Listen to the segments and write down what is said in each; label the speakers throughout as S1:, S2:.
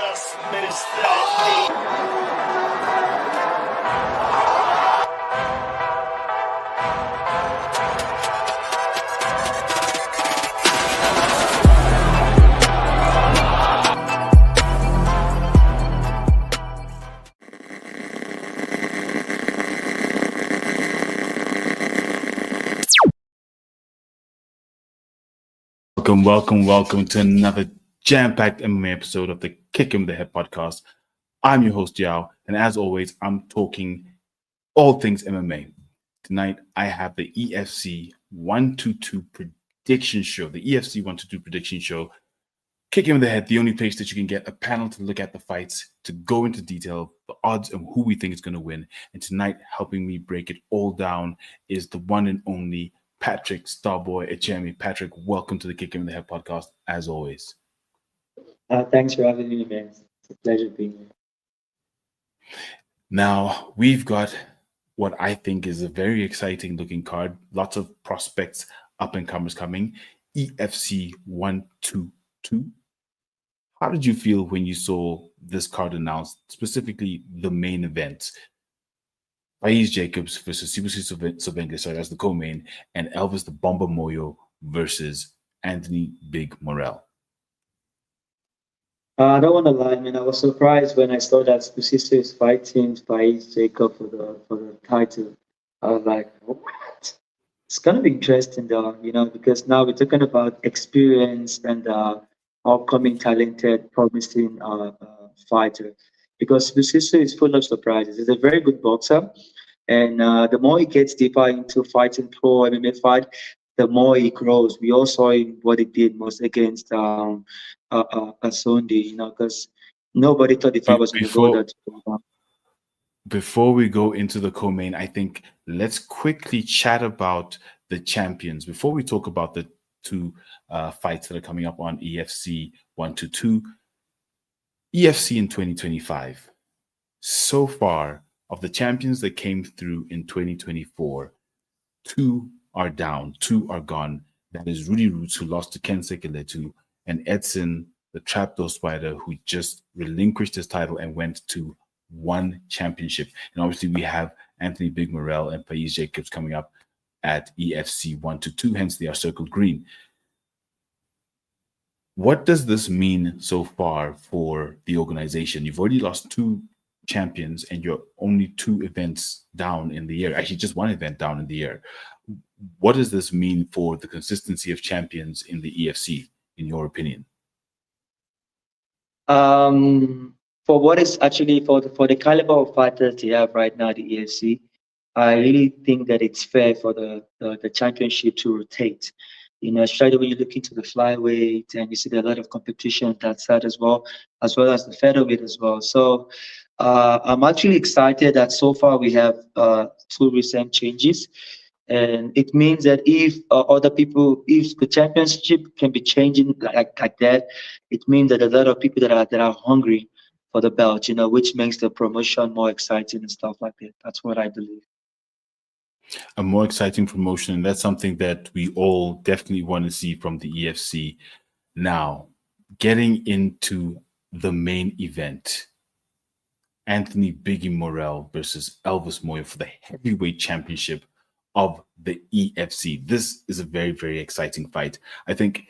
S1: just missed that.
S2: Welcome to another jam-packed MMA episode of the Kick Him the Head podcast. I'm your host, Yao, and as always, I'm talking all things MMA. Tonight, I have the EFC 122 prediction show, the EFC 122 prediction show. Kick Him in the Head, the only place that you can get a panel to look at the fights, to go into detail, the odds and who we think is going to win. And tonight, helping me break it all down is the one and only Patrick Starboy Echemi. Patrick, welcome to the Kick Him in the Head podcast, as always.
S3: Thanks for having me, man. It's a pleasure being here.
S2: Now, we've got what I think is a very exciting looking card. Lots of prospects, up-and-comers coming. EFC 122. How did you feel when you saw this card announced, specifically the main event? Faiz Jacobs versus Sibusiso Sobenga, sorry, that's the co-main, and Elvis the Bomber Moyo versus Anthony Big Morel.
S3: I don't want to lie, man. I was surprised when I saw that Sibusiso is fighting Faiz Jacob for the title. I was like, what? It's gonna be interesting, though, because now we're talking about experience and upcoming talented, promising fighter. Because Sibusiso is full of surprises. He's a very good boxer. And the more he gets deeper into fighting pro MMA fight, the more he grows. We all saw what he did most against Sunday, because nobody thought the fight was going to go that far.
S2: Before we go into the co-main, I think let's quickly chat about the champions. Before we talk about the two fights that are coming up on EFC 122, EFC in 2025. So far, of the champions that came through in 2024, two are down, two are gone. That is Rudy Roots, who lost to Ken Sekeletu, and Edson, the Trapdoor Spider, who just relinquished his title and went to one championship. And obviously, we have Anthony Big Morel and Faiz Jacobs coming up at EFC 122, hence they are circled green. What does this mean so far for the organization? You've already lost two champions and you're only two events down in the year. Actually, just one event down in the year. What does this mean for the consistency of champions in the EFC, in your opinion?
S3: For what is actually for the caliber of fighters they have right now, the EFC, I really think that it's fair for the championship to rotate. Especially when you look into the flyweight and you see there are a lot of competition on that side as well as the featherweight as well. So I'm actually excited that so far we have two recent changes. And it means that if if the championship can be changing like that, it means that a lot of people that are hungry for the belt, which makes the promotion more exciting and stuff like that. That's what I believe.
S2: A more exciting promotion, and that's something that we all definitely want to see from the EFC. Now, getting into the main event, Anthony Biggie Morel versus Elvis Moyo for the heavyweight championship of the EFC. This is a very, very exciting fight. I think,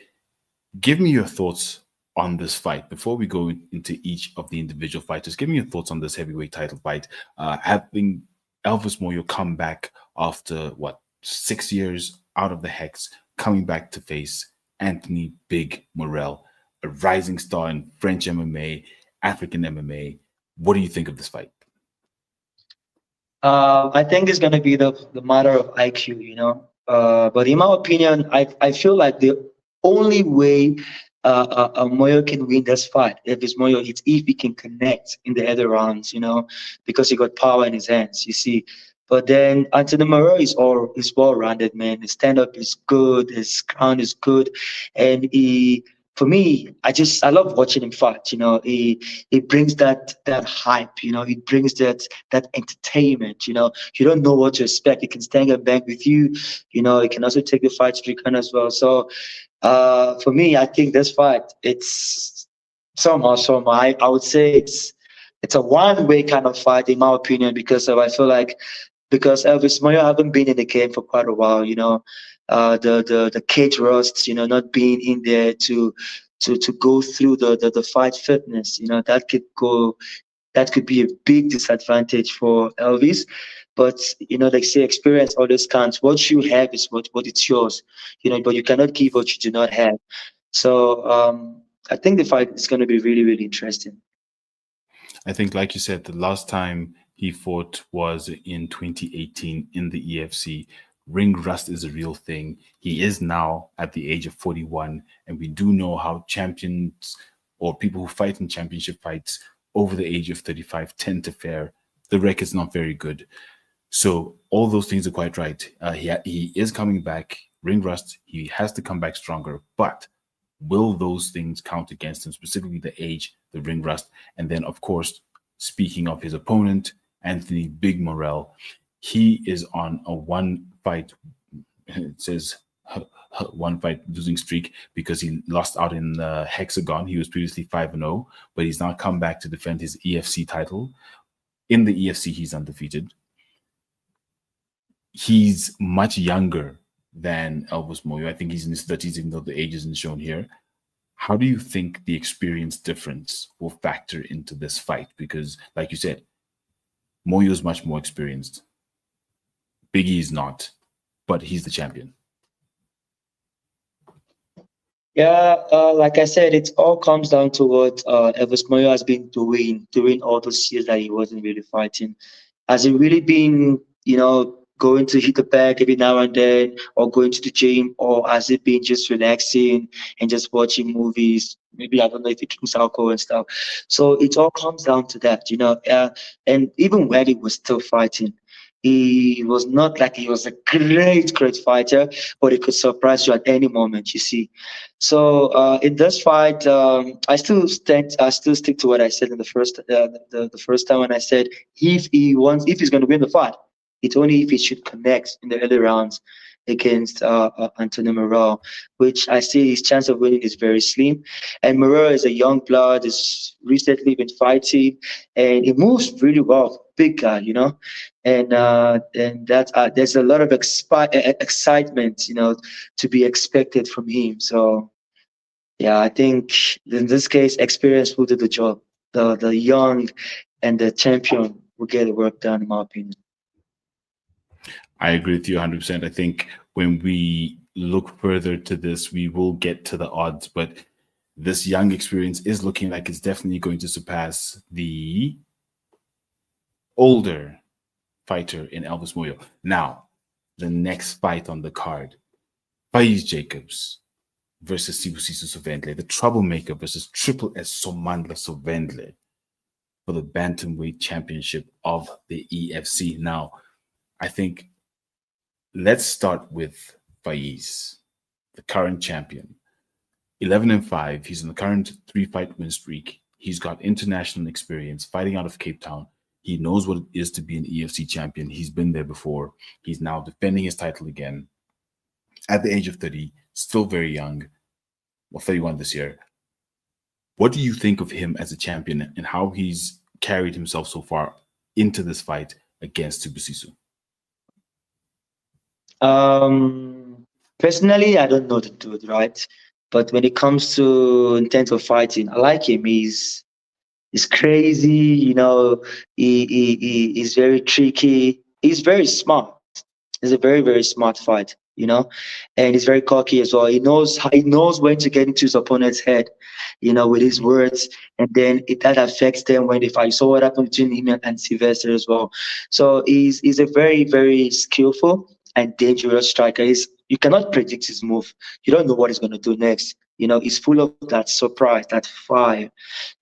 S2: give me your thoughts on this fight before we go into each of the individual fighters. Give me your thoughts on this heavyweight title fight. Having Elvis Moyo come back after 6 years out of the Hex, coming back to face Anthony Big Morel, a rising star in French MMA, African MMA. What do you think of this fight?
S3: I think it's going to be the matter of IQ, but in my opinion, I feel like the only way Moyo can win this fight, if it's Moyo, it's if he can connect in the other rounds, because he got power in his hands, you see. But then Anthony Morel is well-rounded, man. His stand-up is good, his ground is good, and for me, I love watching him fight. He brings that hype. He brings that entertainment. You don't know what to expect. He can stand and bang with you. He can also take the fight streak on as well. So for me, I think this fight, it's Somehow. I would say it's a one-way kind of fight in my opinion because I feel like because Elvis Mayo haven't been in the game for quite a while, the cage rusts, not being in there to go through the fight fitness, that could be a big disadvantage for Elvis. But they say experience always counts. What you have is what it's yours, but you cannot give what you do not have. So I think the fight is going to be really, really interesting.
S2: I think, like you said, the last time he fought was in 2018 in the EFC. Ring rust is a real thing. He is now at the age of 41, and we do know how champions or people who fight in championship fights over the age of 35 tend to fare. The record's not very good. So all those things are quite right. He is coming back. Ring rust, he has to come back stronger. But will those things count against him, specifically the age, the ring rust? And then, of course, speaking of his opponent, Anthony Big Morel, he is on a one fight, it says one fight losing streak because he lost out in the Hexagon. He was previously 5-0, but he's now come back to defend his EFC title. In the EFC, he's undefeated. He's much younger than Elvis Moyo. I think he's in his 30s, even though the age isn't shown here. How do you think the experience difference will factor into this fight? Because, like you said, Moyo is much more experienced. Biggie is not, but he's the champion.
S3: Yeah, like I said, it all comes down to what Elvis Moyo has been doing during all those years that he wasn't really fighting. Has he really been, going to hit the bag every now and then, or going to the gym, or has it been just relaxing and just watching movies? Maybe I don't know if he drinks alcohol and stuff. So it all comes down to that, and even when he was still fighting, he was not like he was a great fighter, but he could surprise you at any moment. You see, so in this fight, I still stick to what I said in the first time when I said if he's going to win the fight, it's only if he should connect in the early rounds against Antonio Morel, which I see his chance of winning is very slim. And Morel is a young blood, has recently been fighting, and he moves really well. Big guy, and that there's a lot of excitement, to be expected from him. So yeah, I think in this case, experience will do the job. The young and the champion will get the work done, in my opinion.
S2: I agree with you 100%. I think when we look further to this, we will get to the odds, but this young experience is looking like it's definitely going to surpass the older fighter in Elvis Moyo. Now, the next fight on the card, Faiz Jacobs versus Sibusiso Sovendle, the troublemaker versus Triple S Somandla Sovendle for the Bantamweight Championship of the EFC. Now, I think let's start with Faiz, the current champion. 11-5. He's in the current 3-fight win streak. He's got international experience fighting out of Cape Town. He knows what it is to be an EFC champion. He's been there before. He's now defending his title again at the age of 30, still very young. Well, 31 this year. What do you think of him as a champion and how he's carried himself so far into this fight against Sibusiso?
S3: Personally, I don't know the dude, right? But when it comes to in terms of fighting, I like him. He's crazy, he's very tricky. He's very smart. He's a very, very smart fight, and he's very cocky as well. He knows when to get into his opponent's head, with his words, and then that affects them when they fight. You saw what happened between him and Sylvester as well. So he's a very, very skillful and dangerous striker. You cannot predict his move. You don't know what he's going to do next. He's full of that surprise, that fire.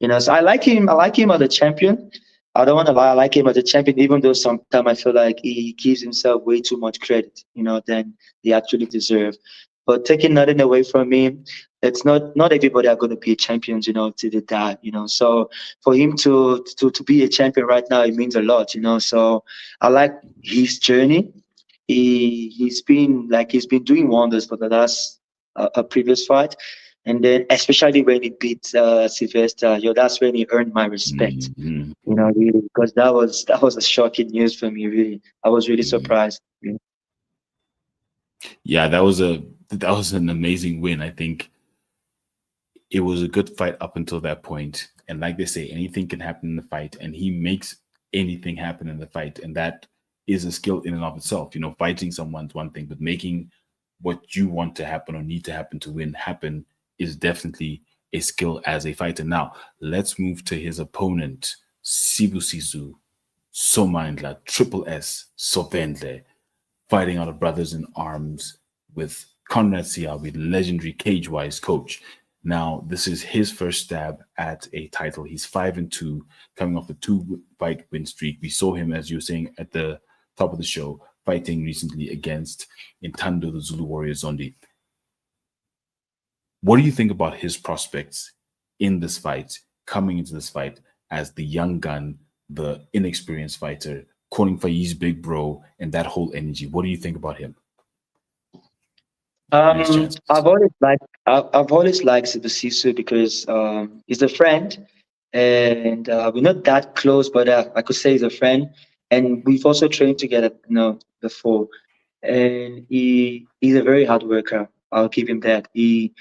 S3: So I like him. I like him as a champion. I don't want to lie. I like him as a champion, even though sometimes I feel like he gives himself way too much credit, than he actually deserves. But taking nothing away from him, it's not everybody are going to be champions, till they die, So for him to be a champion right now, it means a lot, So I like his journey. He's been doing wonders for the last a previous fight. And then, especially when he beat Sylvester, that's when he earned my respect.
S2: Mhm.
S3: Really, because that was a shocking news for me. Really, I was really surprised.
S2: Yeah, that was an amazing win. I think it was a good fight up until that point. And like they say, anything can happen in the fight, and he makes anything happen in the fight. And that is a skill in and of itself. Fighting someone's one thing, but making what you want to happen or need to happen to win happen is definitely a skill as a fighter. Now, let's move to his opponent, Sibusiso Somandla, Triple S Sovendle, fighting out of Brothers in Arms with Conrad Siabi, the legendary Cage-Wise coach. Now, this is his first stab at a title. He's 5-2, coming off a 2-fight win streak. We saw him, as you were saying at the top of the show, fighting recently against Intando, the Zulu Warrior Zondi. What do you think about his prospects in this fight, coming into this fight as the young gun, the inexperienced fighter, calling for his big bro, and that whole energy? What do you think about him?
S3: I've always liked Sibusiso because he's a friend, and we're not that close, but I could say he's a friend, and we've also trained together, before. And he's a very hard worker. I'll give him that. He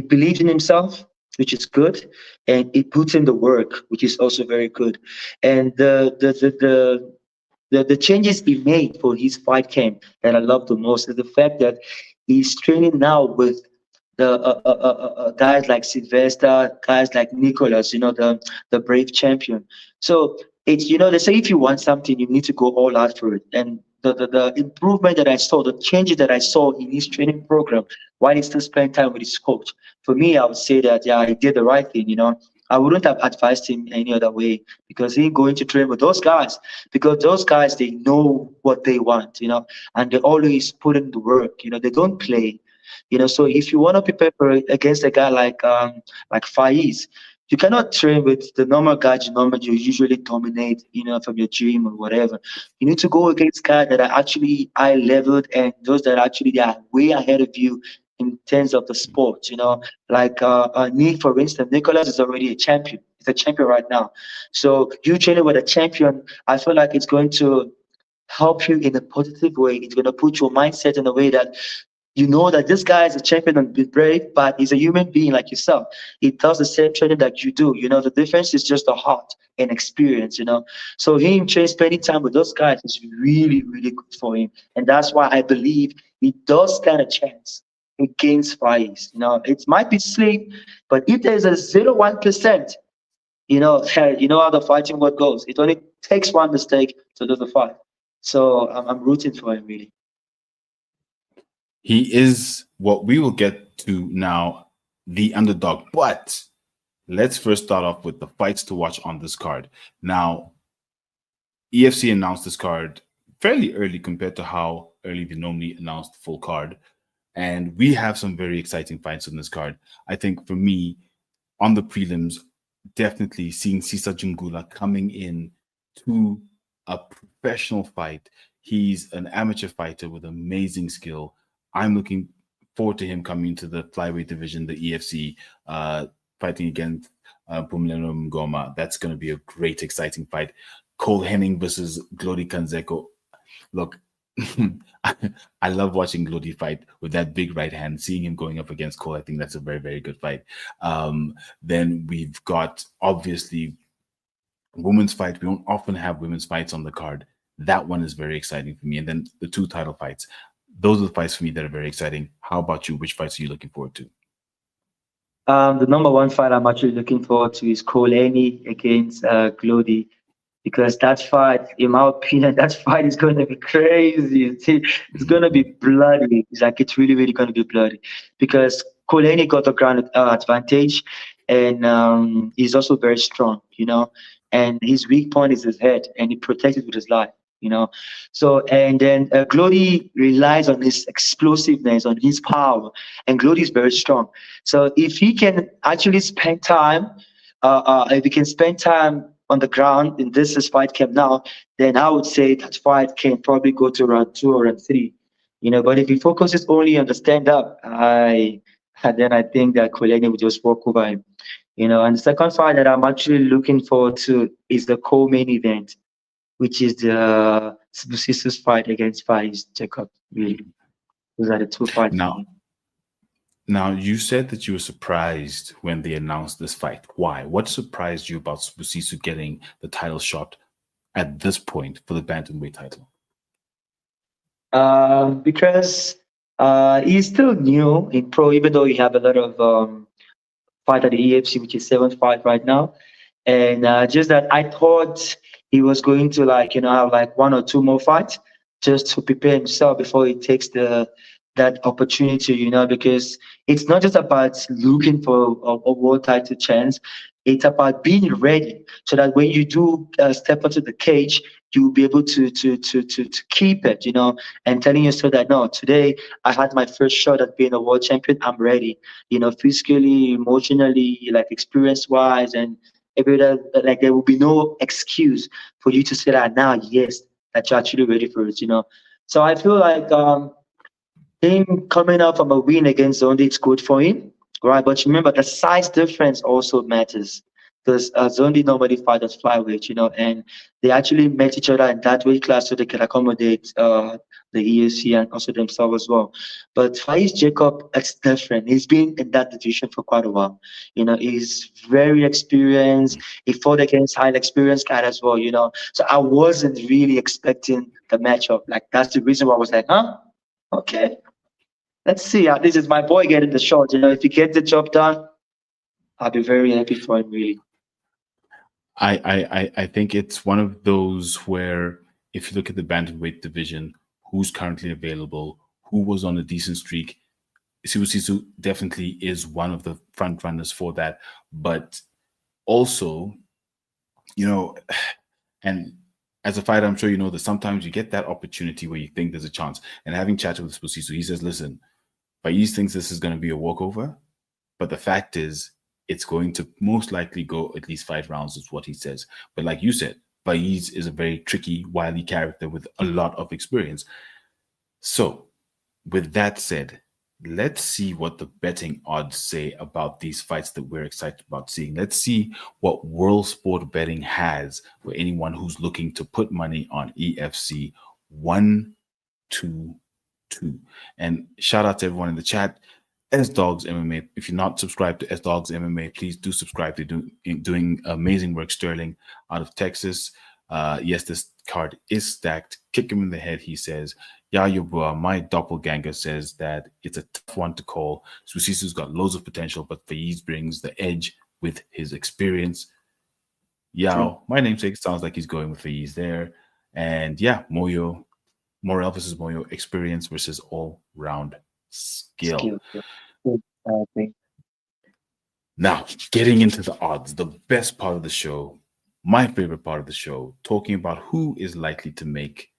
S3: believes in himself, which is good, and he puts in the work, which is also very good. And the changes he made for his fight camp that I love the most is the fact that he's training now with the guys like Sylvester, guys like Nicholas, the brave champion. So it's they say if you want something, you need to go all out for it. And the improvement that I saw, the changes that I saw in his training program while he still spent time with his coach, for me, I would say that yeah, he did the right thing. I wouldn't have advised him any other way because he going to train with those guys because those guys they know what they want, and they always put in the work. They don't play. So if you want to prepare for against a guy like Faiz, you cannot train with the normal guys you usually dominate, from your gym or whatever. You need to go against guys that are actually high leveled and those that actually they are way ahead of you in terms of the sport. Like Nick, for instance, Nicholas is already a champion. He's a champion right now. So you training with a champion, I feel like it's going to help you in a positive way. It's going to put your mindset in a way that you know that this guy is a champion and be brave, but he's a human being like yourself. He does the same training that you do. The difference is just the heart and experience. So him spending time with those guys is really, really good for him. And that's why I believe he does stand a chance against Faiz. It might be sleep, but if there's a 0.1%, how the fighting world goes. It only takes one mistake to lose the fight. So I'm rooting for him, really.
S2: He is what we will get to now, the underdog. But let's first start off with the fights to watch on this card. Now, EFC announced this card fairly early compared to how early they normally announce the full card. And we have some very exciting fights on this card. I think for me, on the prelims, definitely seeing Sisa Jungula coming in to a professional fight. He's an amateur fighter with amazing skill. I'm looking forward to him coming into the flyweight division, the EFC, fighting against Pumleno Mngoma. That's going to be a great, exciting fight. Cole Henning versus Glody Kanzeko. Look, I love watching Glody fight with that big right hand. Seeing him going up against Cole, I think that's a very, very good fight. Then we've got, obviously, women's fight. We don't often have women's fights on the card. That one is very exciting for me. And then the 2 title fights. Those are the fights for me that are very exciting. How about you? Which fights are you looking forward to?
S3: The number one fight I'm actually looking forward to is Cole Henning against Glody. Because that fight, in my opinion, that fight is going to be crazy. It's going to be bloody. It's really, really going to be bloody. Because Cole Henning got the ground advantage, and he's also very strong, and his weak point is his head, and he protects it with his life. So, and then Glody relies on his explosiveness, on his power, and Glody is very strong. So if he can actually spend time, if he can spend time on the ground in this fight camp now, then I would say that fight can probably go to round 2 or round 3. But if he focuses only on the stand up, And then I think that Koleni will just walk over him. And the second fight that I'm actually looking forward to is the co-main event, which is the Sissus fight against Faiz Jacob. Really, those are the two fights for
S2: Now,
S3: me.
S2: now you said that you were surprised when they announced this fight. Why? What surprised you about Busisu getting the title shot at this point for the bantamweight title?
S3: Because he's still new in pro, even though he have a lot of fight at the EFC, which is seventh fight right now. And just that I thought he was going to have like one or two more fights just to prepare himself before he takes that opportunity, because it's not just about looking for a world title chance. It's about being ready so that when you do step into the cage, you'll be able to keep it, and telling yourself that no, today I had my first shot at being a world champion. I'm ready, physically, emotionally, like experience wise, and every other, like there will be no excuse for you to say that now, yes, that you're actually ready for it, So I feel like him coming out from a win against Zondi, it's good for him, right? But remember, the size difference also matters because Zondi normally fight as flyweight, and they actually met each other in that weight class so they can accommodate the EAC and also themselves as well. But Faiz Jacob, it's different. He's been in that division for quite a while. He's very experienced. He fought against highly experienced guy as well, So I wasn't really expecting the matchup. Like, that's the reason why I was like, huh? Okay, let's see. This is my boy getting the shot. If he gets the job done, I'll be very happy for him, really.
S2: I think it's one of those where if you look at the bantamweight division, who's currently available, who was on a decent streak, Sisu definitely is one of the front runners for that. But also, and as a fighter, I'm sure you know that sometimes you get that opportunity where you think there's a chance. And having chatted with Sisu, he says, listen, Faiz thinks this is going to be a walkover, but the fact is, it's going to most likely go at least 5 rounds, is what he says. But like you said, Faiz is a very tricky, wily character with a lot of experience. So, with that said, let's see what the betting odds say about these fights that we're excited about seeing. Let's see what World Sport Betting has for anyone who's looking to put money on EFC 1, 2, 2. And shout out to everyone in the chat. S Dogs MMA. If you're not subscribed to S Dogs MMA, please do subscribe. They're doing amazing work. Sterling out of Texas. Yes, this card is stacked. Kick him in the head, he says. Yayubua, my doppelganger, says that it's a tough one to call. Susisu's got loads of potential, but Faiz brings the edge with his experience. Yao, my namesake, sounds like he's going with Faiz there. And yeah, Moyo, Morel versus Moyo, experience versus all-round skill.
S3: I think.
S2: Now, getting into the odds, the best part of the show, my favorite part of the show, talking about who is likely to make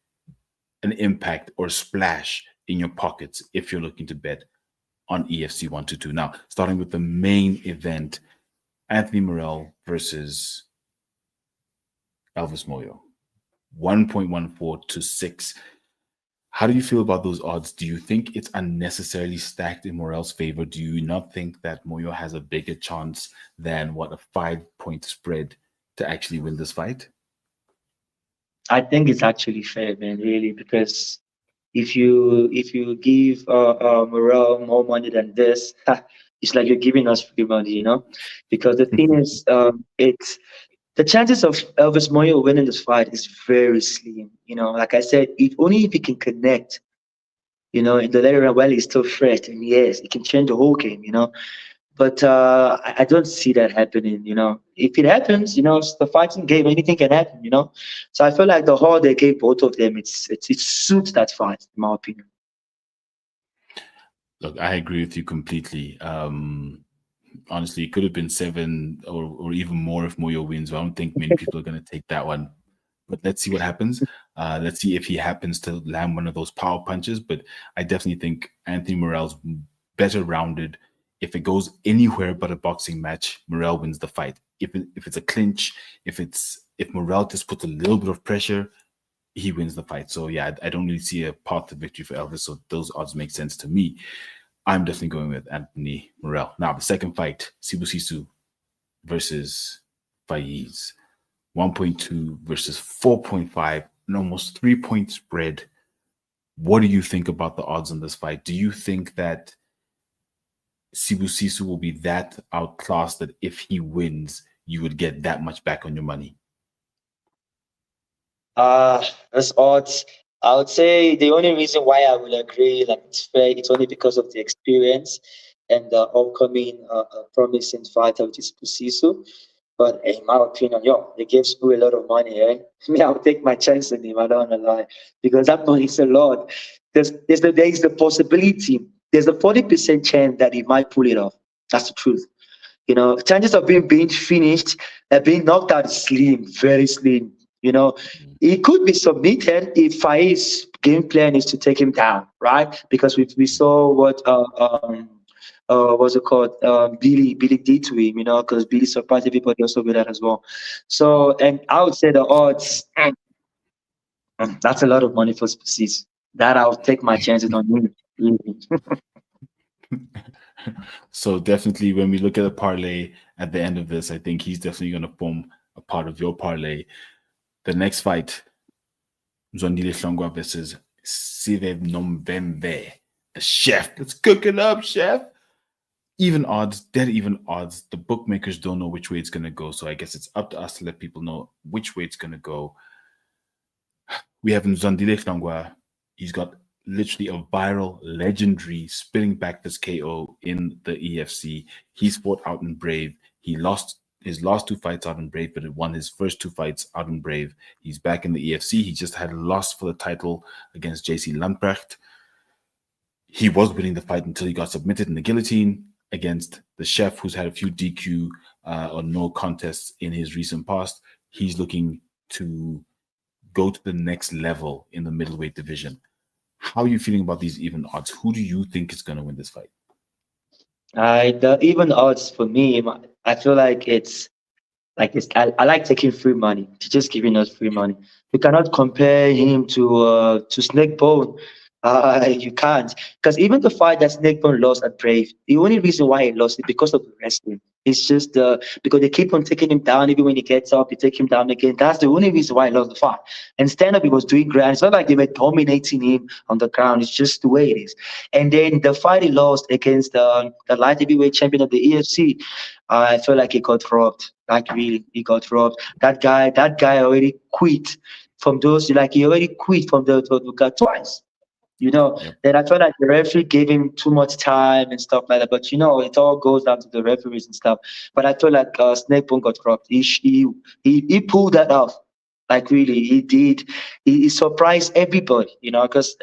S2: an impact or splash in your pockets if you're looking to bet on EFC 122. Now, starting with the main event, Anthony Morel versus Elvis Moyo, 1.14 to 6. How do you feel about those odds? Do you think it's unnecessarily stacked in Morel's favor? Do you not think that Moyo has a bigger chance than a 5-point spread to actually win this fight?
S3: I think it's actually fair, man, really, because if you give Morel more money than this, it's like you're giving us free money, Because the thing is, it's the chances of Elvis Moyo winning this fight is very slim. Like I said, only if he can connect, in the later round while he's still fresh, and yes, it can change the whole game, But I don't see that happening, If it happens, it's the fighting game, anything can happen, So I feel like the hall they gave both of them, it suits that fight, in my opinion.
S2: Look, I agree with you completely. Honestly, it could have been 7 or even more if Moyo wins. But I don't think many people are going to take that one. But let's see what happens. Let's see if he happens to land one of those power punches. But I definitely think Anthony Morel's better rounded. If it goes anywhere but a boxing match, Morel wins the fight. If it's a clinch, if Morel just puts a little bit of pressure, he wins the fight. So yeah, I don't really see a path to victory for Elvis. So those odds make sense to me. I'm definitely going with Anthony Morel. Now, the second fight, Sibusiso versus Faiz. 1.2 versus 4.5, an almost 3-point spread. What do you think about the odds on this fight? Do you think that Sibusiso will be that outclassed that if he wins, you would get that much back on your money?
S3: As odds, I would say the only reason why I will agree, like it's fair, it's only because of the experience and the upcoming promising fighter, which is Pusisu. But in my opinion, they gave school a lot of money, eh? Me, I'll take my chance on him, I don't wanna lie. Because that money is a lot. There is the possibility, there's a 40% chance that he might pull it off. That's the truth. Chances of him being finished, being knocked out is slim, very slim. He could be submitted if Faiz game plan is to take him down, right? Because we saw what what's it called? Billy did to him, because Billy surprised everybody also with that as well. So, and I would say the odds, that's a lot of money for Species. That I'll take my chances on him.
S2: So definitely when we look at a parlay at the end of this, I think he's definitely going to form a part of your parlay. The next fight, Zondile Hlongwa versus Sive Nombembe, the chef. Let's cook it up, chef. Even odds, dead even odds. The bookmakers don't know which way it's going to go. So I guess it's up to us to let people know which way it's going to go. We have Zondile Hlongwa. He's got literally a viral, legendary spitting back this KO in the EFC. He's fought out in Brave. He lost his last 2 fights out in Brave, but he won his first 2 fights out in Brave. He's back in the EFC. He just had a loss for the title against JC Lamprecht. He was winning the fight until he got submitted in the guillotine against the chef, who's had a few DQ or no contests in his recent past. He's looking to go to the next level in the middleweight division. How are you feeling about these even odds? Who do you think is going to win this fight?
S3: The even odds for me, I feel like it's I like taking free money. To just giving us free money. You cannot compare him to Snakebone. You can't, because even the fight that Snakebone lost at Brave, the only reason why he lost is because of the wrestling. It's just because they keep on taking him down. Even when he gets up, they take him down again. That's the only reason why he lost the fight. And stand up, he was doing great. It's not like they were dominating him on the ground. It's just the way it is. And then the fight he lost against the light heavyweight champion of the EFC, I feel like he got robbed. Like really, he got robbed. That guy already quit from those. Like he already quit from the twice.
S2: Yep.
S3: Then I felt like the referee gave him too much time and stuff like that. But it all goes down to the referees and stuff. But I feel like Snakebone got robbed. He pulled that off. Like really, he did. He surprised everybody,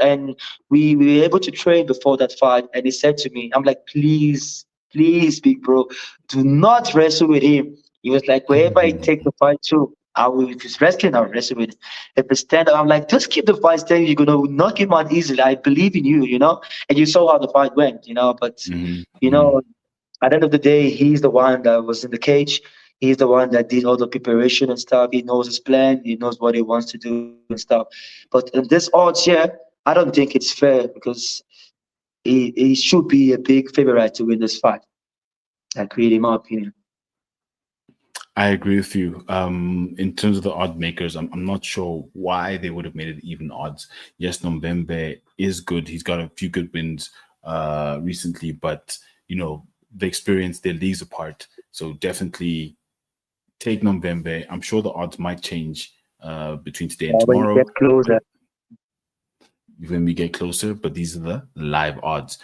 S3: and we were able to train before that fight. And he said to me, I'm like, please, big bro, do not wrestle with him. He was like, wherever I take the fight to, if it's wrestling, I'll wrestle with it. If it's stand up, I'm like, just keep the fight standing. You're going to knock him out easily. I believe in you, And you saw how the fight went, But, at the end of the day, he's the one that was in the cage. He's the one that did all the preparation and stuff. He knows his plan. He knows what he wants to do and stuff. But in this odds, I don't think it's fair because he should be a big favorite to win this fight. Like, really, in my opinion.
S2: I agree with you. In terms of the odd makers, I'm not sure why they would have made it even odds. Yes, Nombembe is good. He's got a few good wins recently, but the experience, their leagues apart. So definitely take Nombembe. I'm sure the odds might change between today and tomorrow.
S3: When we get closer.
S2: When we get closer, but these are the live odds.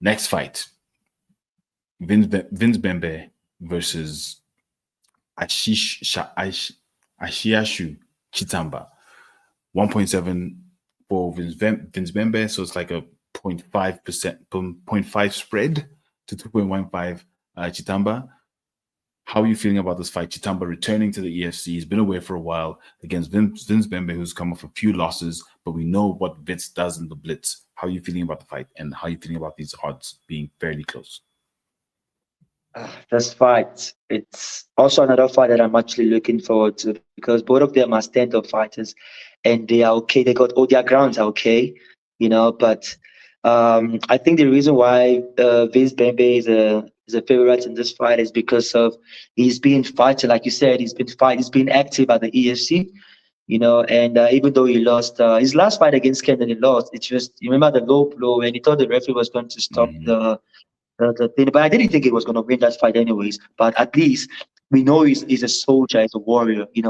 S2: Next fight, Vince Bembe versus Ashiashu Chitamba. 1.7 for Vince Bembe, so it's like a 0.5 spread to 2.15 Chitamba. How are you feeling about this fight? Chitamba returning to the EFC. He's been away for a while against Vince Bembe, who's come off a few losses, but we know what Vince does in the blitz. How are you feeling about the fight, and how are you feeling about these odds being fairly close?
S3: This fight, it's also another fight that I'm actually looking forward to because both of them are stand-up fighters and they are okay. They got all their grounds are okay, but I think the reason why Vince Bembe is a favorite in this fight is because of he's been fighting, like you said, he's been active at the EFC, and even though he lost his last fight against Kendall, he lost. It's just you remember the low blow, and he thought the referee was going to stop
S2: Mhm.
S3: the thing. But I didn't think he was going to win that fight anyways. But at least we know he's a soldier, he's a warrior. He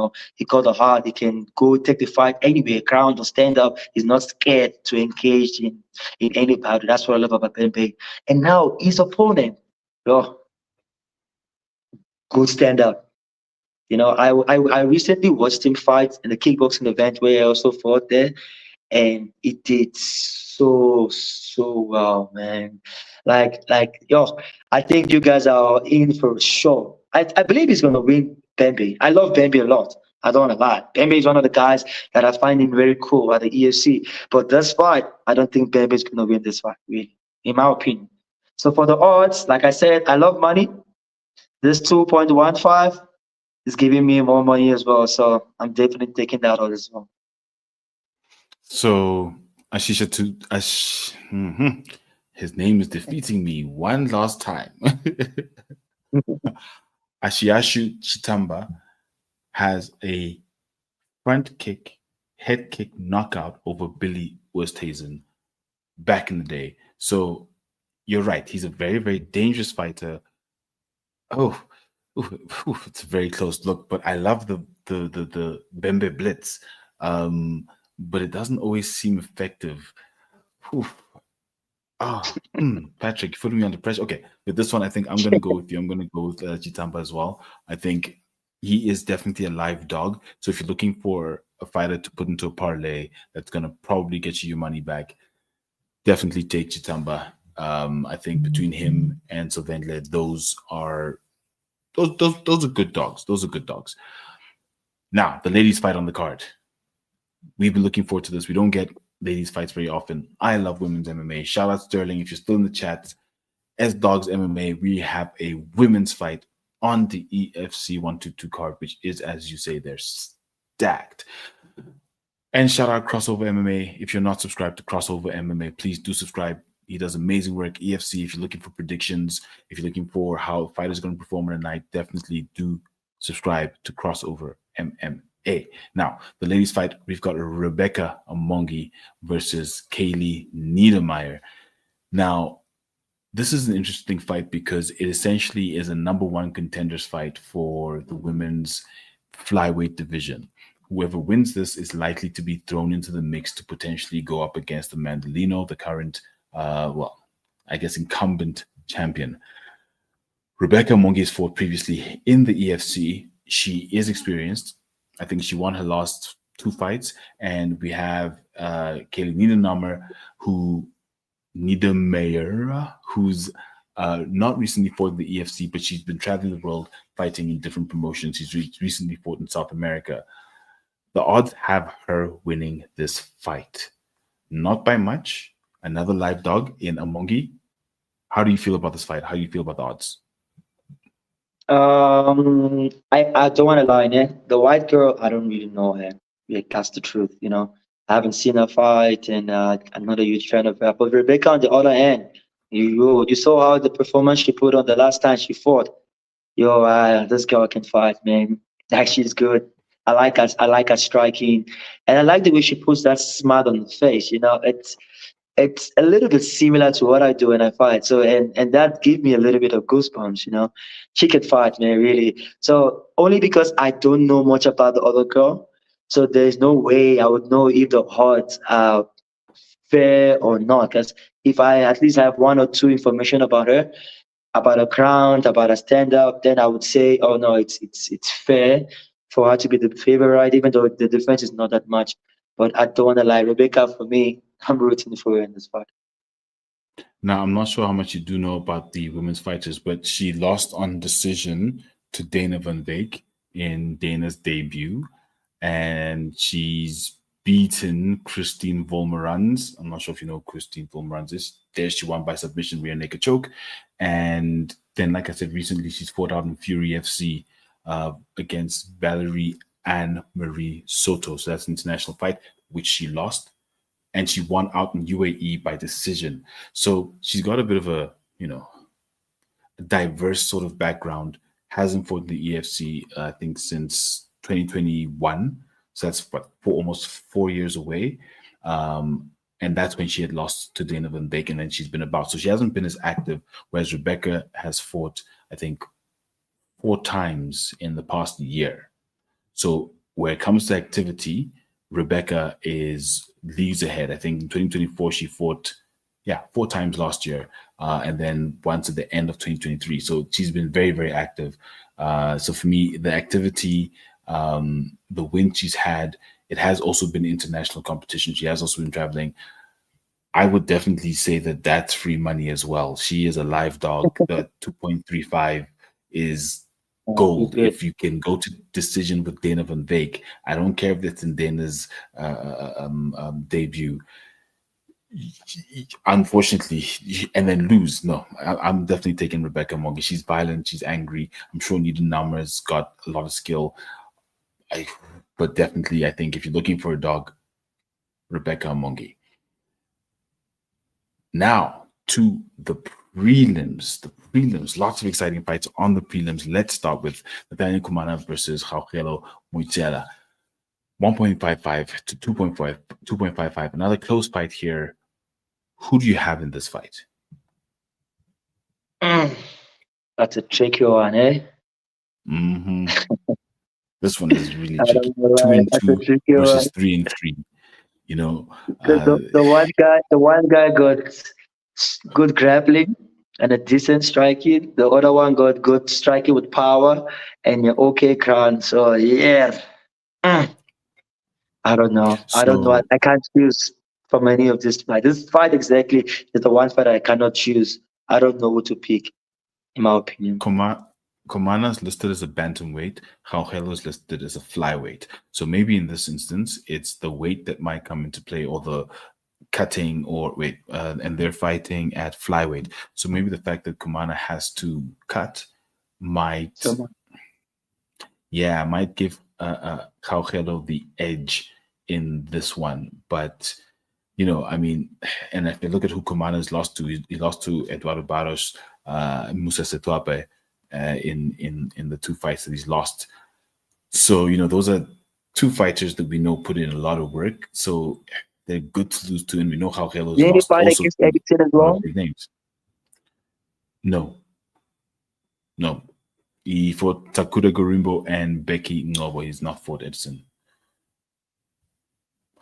S3: got a heart. He can go take the fight anywhere, ground or stand up. He's not scared to engage in any battle. That's what I love about Pembe. And now his opponent, oh, good stand up. I recently watched him fight in the kickboxing event where I also fought there, and it did so well, man. Yo, I think you guys are in for a show. I believe he's gonna win Bembe. I love Bembe a lot. I don't wanna lie. Bembe is one of the guys that I find him very cool at the EFC. But this fight, I don't think Bembe is gonna win this fight, really, in my opinion. So for the odds, like I said, I love money. This 2.15 is giving me more money as well. So I'm definitely taking that out as well.
S2: So Ashisha to his name is defeating me one last time. Ashiashu Chitamba has a front kick, head kick knockout over Billy Westhuizen back in the day. So you're right. He's a very, very dangerous fighter. Oh, it's a very close look, but I love the Bembe Blitz. But it doesn't always seem effective. Oof. Patrick, you're putting me under pressure. Okay, with this one, I think I'm going to go with you. I'm going to go with Chitamba as well. I think he is definitely a live dog. So if you're looking for a fighter to put into a parlay that's going to probably get you your money back, definitely take Chitamba. I think between him and Sylvain, those are good dogs. Those are good dogs. Now, the ladies fight on the card. We've been looking forward to this. We don't get ladies fights very often. I love women's MMA. Shout out Sterling. If you're still in the chat, as Dogs MMA, we have a women's fight on the EFC 122 card, which is, as you say, they're stacked. And shout out Crossover MMA. If you're not subscribed to Crossover MMA, please do subscribe. He does amazing work. EFC, if you're looking for predictions, if you're looking for how a fighter's going to perform in a night, definitely do subscribe to Crossover MMA. Now, the ladies' fight, we've got Rebecca Amongi versus Kaylee Niedermeyer. Now, this is an interesting fight because it essentially is a number one contenders fight for the women's flyweight division. Whoever wins this is likely to be thrown into the mix to potentially go up against the Mandolino, the current, incumbent champion. Rebecca Amongi has fought previously in the EFC. She is experienced. I think she won her last two fights. And we have Kaylee Niedermeyer, who's not recently fought in the EFC, but she's been traveling the world fighting in different promotions. She's recently fought in South America. The odds have her winning this fight. Not by much. Another live dog in Amongi. How do you feel about this fight? How do you feel about the odds?
S3: I don't want to lie, man. The white girl, I don't really know her. Like, that's the truth, I haven't seen her fight, and I'm not a huge fan of her. But Rebecca, on the other hand, you saw how the performance she put on the last time she fought. Yo, this girl can fight, man. Like, she's good. I like her striking, and I like the way she puts that smile on the face. It's a little bit similar to what I do when I fight. So and that gave me a little bit of goosebumps. She can fight, man, really. So only because I don't know much about the other girl, so there's no way I would know if the odds are fair or not. Because if I at least have one or two information about her, about her ground, about her stand up, then I would say, oh no, it's fair for her to be the favorite, even though the difference is not that much. But I don't want to lie, Rebecca, for me, I'm rooting for her in this fight.
S2: Now, I'm not sure how much you do know about the women's fighters, but she lost on decision to Dana Van Veek in Dana's debut, and she's beaten Christine Volmerans. I'm not sure if you know who Christine Volmerans is. There she won by submission rear naked choke. And then, like I said, recently she's fought out in Fury FC against Valerie Anne Marie Soto. So that's an international fight, which she lost. and she won out in UAE by decision. So she's got a bit of a, diverse sort of background. Hasn't fought the EFC, I think, since 2021. So that's what, almost 4 years away. And that's when she had lost to Dana Van Beek, and then she's been about. So she hasn't been as active, whereas Rebecca has fought, I think, 4 times in the past year. So where it comes to activity, Rebecca leads ahead. I think in 2024 she fought, 4 times last year, and then once at the end of 2023. So she's been very, very active. So for me, the activity, the win she's had, it has also been international competition. She has also been traveling. I would definitely say that that's free money as well. She is a live dog. The 2.35 is gold. If you can go to decision with Dana Van Beek, I don't care if it's in Dana's debut. Unfortunately, and then lose. No, I'm definitely taking Rebecca Monge. She's violent. She's angry. I'm sure Nita Namra's got a lot of skill. But definitely, I think if you're looking for a dog, Rebecca Monge. Now to the prelims. Lots of exciting fights on the prelims. Let's start with Nathaniel Kumana versus Gaugelo Moitela. 1.55 to 2.55. Another close fight here. Who do you have in this fight?
S3: That's a tricky one, eh?
S2: Mm-hmm. This one is really tricky. 2-2 versus 3-3.
S3: The one guy got good grappling and a decent striking. The other one got good striking with power and an okay crown. So yeah, I don't know. I can't choose from any of this fight. This fight exactly is the one fight I cannot choose. I don't know who to pick, in my opinion.
S2: Komana's listed as a bantamweight. Gaugelo is listed as a flyweight. So maybe in this instance, it's the weight that might come into play, or the cutting, and they're fighting at flyweight. So maybe the fact that Kumana has to cut might give Gaugelo the edge in this one. But and if you look at who Kumana's lost to, he lost to Eduardo Barros, Musa Setwape, in the 2 fights that he's lost. So those are 2 fighters that we know put in a lot of work. So they're good to lose to, and we know how Gaugelo's lost also to big names. No. He fought Takuda Gorimbo and Becky Ngobo. He's not fought Edson.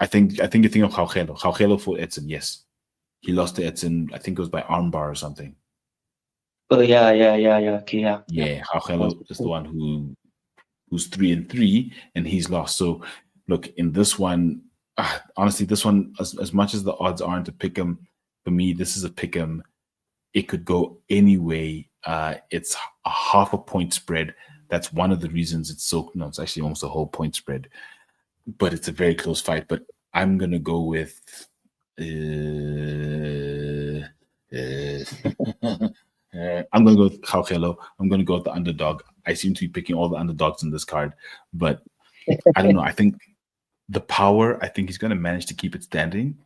S2: I think you're thinking of Gaugelo. Gaugelo fought Edson, yes. He lost to Edson, I think it was by armbar or something.
S3: Oh yeah. Okay, yeah.
S2: Gaugelo is the one who's 3-3, and he's lost. So look, in this one, honestly, this one, as much as the odds aren't a pick 'em, for me, this is a pick 'em. It could go any way. It's a half a point spread. That's one of the reasons it's actually almost a whole point spread. But it's a very close fight. But I'm gonna go with I'm going to go with Gaugelo. I'm going to go with the underdog. I seem to be picking all the underdogs in this card, but I don't know. I think the power, I think he's going to manage to keep it standing.